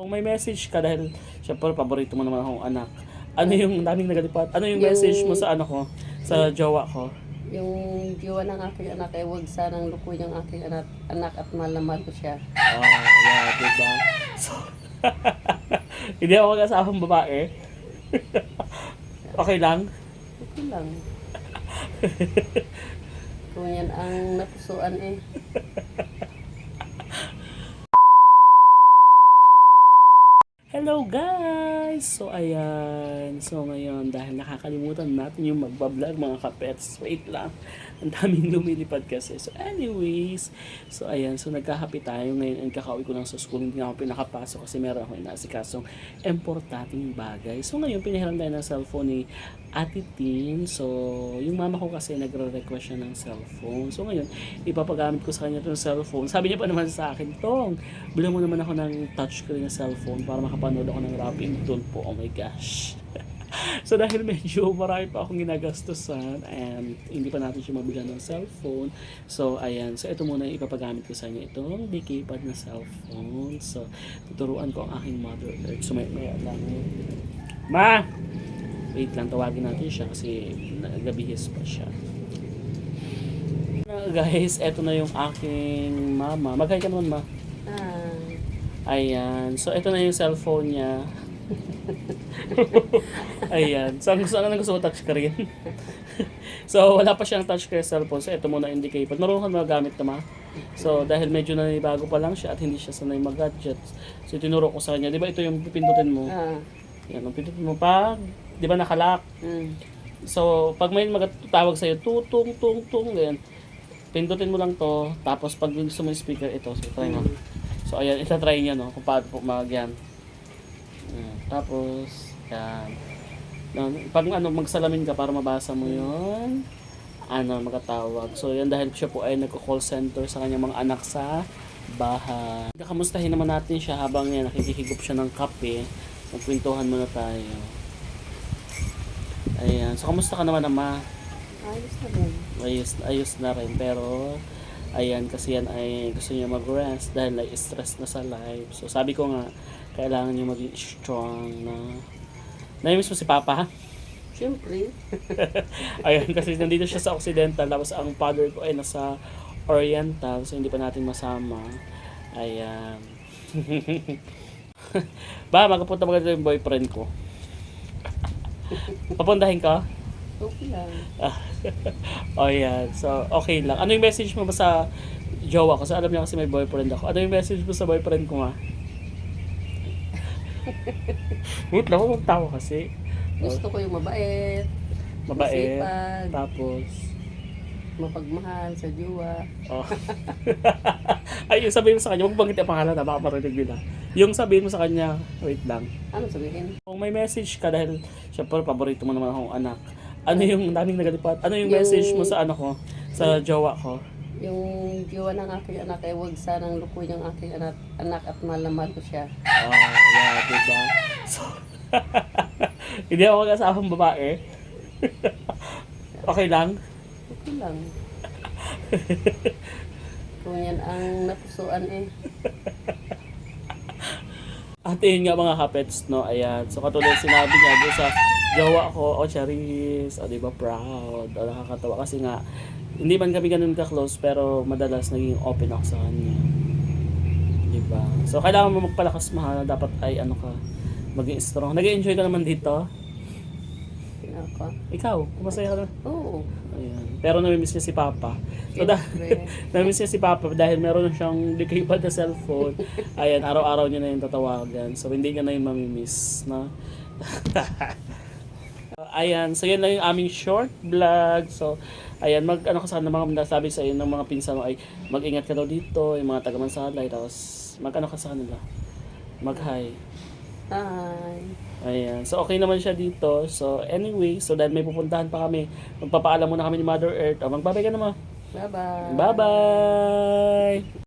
Kung may message ka dahil syempre paborito mo naman akong anak. Ano yung daming nagalipat? Ano yung message mo sa ano ko? Sa jowa ko? Yung jowa ng aking anak ay huwag sanang lukuyin ang aking anak at mahal na mahal ko siya. Yeah, diba? So, hindi ako mag-asawang babae. Okay lang? Okay lang. Kung yan ang napusuan eh. Hello guys! So ayan, so ngayon dahil nakakalimutan natin yung magbablog mga kapets, wait lang, ang daming lumilipad kasi. So anyways, so ayan, so nagkahappy tayo ngayon and kakauwi ko lang sa school, hindi na ako pinakapasok kasi meron ako inaasikasong importanteng bagay. So ngayon pinahiram tayo ng cellphone ni Ate Tin. So yung mama ko kasi nagre-request siya ng cellphone. So ngayon, ipapagamit ko sa kanya itong cellphone. Sabi niya pa naman sa akin, Tong, bilang mo naman ako ng touchscreen na cellphone para makapanood ako ng rapping doon po. Oh my gosh. So dahil medyo marami pa akong ginagastusan and hindi pa natin siya mabilan ng cellphone. So ayan, so ito muna yung ipapagamit ko sa inyo, itong decaypad na cellphone. So tuturuan ko ang aking mother earth. So may lang. Ma! Wait lang, tawagin natin siya kasi nagabihis pa siya. Guys, eto na yung aking mama. Mag-hi ka naman, ma. Ayan. So, ito na yung cellphone niya. Ayan. So, ang gusto ko touchscreen. So, wala pa siyang touchscreen cellphone. So, ito muna indicate. Marunong ka magamit na, ma. So, dahil medyo nanibago pa lang siya at hindi siya sanay mag-gadgets. So, tinuro ko sa kanya. Di ba ito yung pipindutin mo? Yan, ang pindutin mo pag, di ba nakalock? So, pag may magtawag sa'yo, tung, ganyan. Pindutin mo lang to, tapos pag gusto mo yung speaker, ito. So, try mo. So, ayan, itatry niya, no? Kung paano po yan. Tapos, yan. Pag magsalamin ka para mabasa mo yun, magkatawag. So, yan, dahil siya po ay nagko-call center sa kanyang mga anak sa bahay. Kamustahin naman natin siya habang yan, nakikihigop siya ng kape. Magkwentuhan muna tayo. Ayan. So, kamusta ka naman, ama? Ayos na rin. Ayos na rin. Pero, ayan, kasi yan ay gusto niya mag-rest dahil stress na sa life. So, sabi ko nga, kailangan niya maging strong na... Namiss mo si Papa, ha? Siyempre. Ayan, kasi nandito siya sa Occidental. Tapos, ang father ko ay nasa Oriental. So, hindi pa natin masama. Ayan. Ba, magpunta maganda yung boyfriend ko. Papuntahin ka? Okay lang. Oh, yan. So, okay lang. Ano yung message mo ba sa jowa ko? So, alam niya kasi may boyfriend ako. Ano yung message mo sa boyfriend ko nga? Wait lang, magtawa kasi. Gusto ko yung mabait. Mabait. Masipag. Tapos, Mapagmahal sa jowa. oh. Ay, yung sabihin mo sa kanya, huwag banggit ang pangalan na baka marinig nila. Yung sabihin mo sa kanya, wait lang. Ano sabihin? Kung may message ka dahil syempre paborito mo naman akong anak. Ano yung daming nagalipat? Ano yung message mo sa ano ko? Sa jowa ko? Yung jowa ng aking anak ay huwag sanang lukuyin ang aking anak at mahal na mahal ko siya. Yeah, diba? So, hindi ako mag-asawang babae. Okay lang? Okay lang. Kung yan ang napusuan eh. At yun nga mga kapets, no? Ayan. So, katulad sinabi niya doon sa jowa ko, Charis, diba, proud. Nakakatawa kasi nga, hindi man kami ganun ka-close, pero madalas naging open ako sa kanya. Diba? So, kailangan mo magpalakas, mahal. Dapat ay, maging strong. Nag-enjoy ka naman dito? Pinaka. Ikaw, kumasaya ka na? Oo. Ayan. Pero namimiss niya si Papa. So, Siyempre. namimiss niya si Papa dahil meron siyang decaypad na cellphone. Ayan, araw-araw niya na yung tatawagan. So, hindi niya na yung mamimiss, no? Ayan, so yan lang yung aming short vlog. So, ayan, ka sa mga nasabi sa iyo ng mga pinsan mo ay mag-ingat ka daw dito, yung mga taga-Mansalay, tapos ka sa kanila. Mag-hi. Hi. Ayan, so okay naman siya dito. So, anyway, so dahil may pupuntahan pa kami, magpapaalam muna kami ni Mother Earth. Magbabay ka naman. Bye-bye. Bye-bye!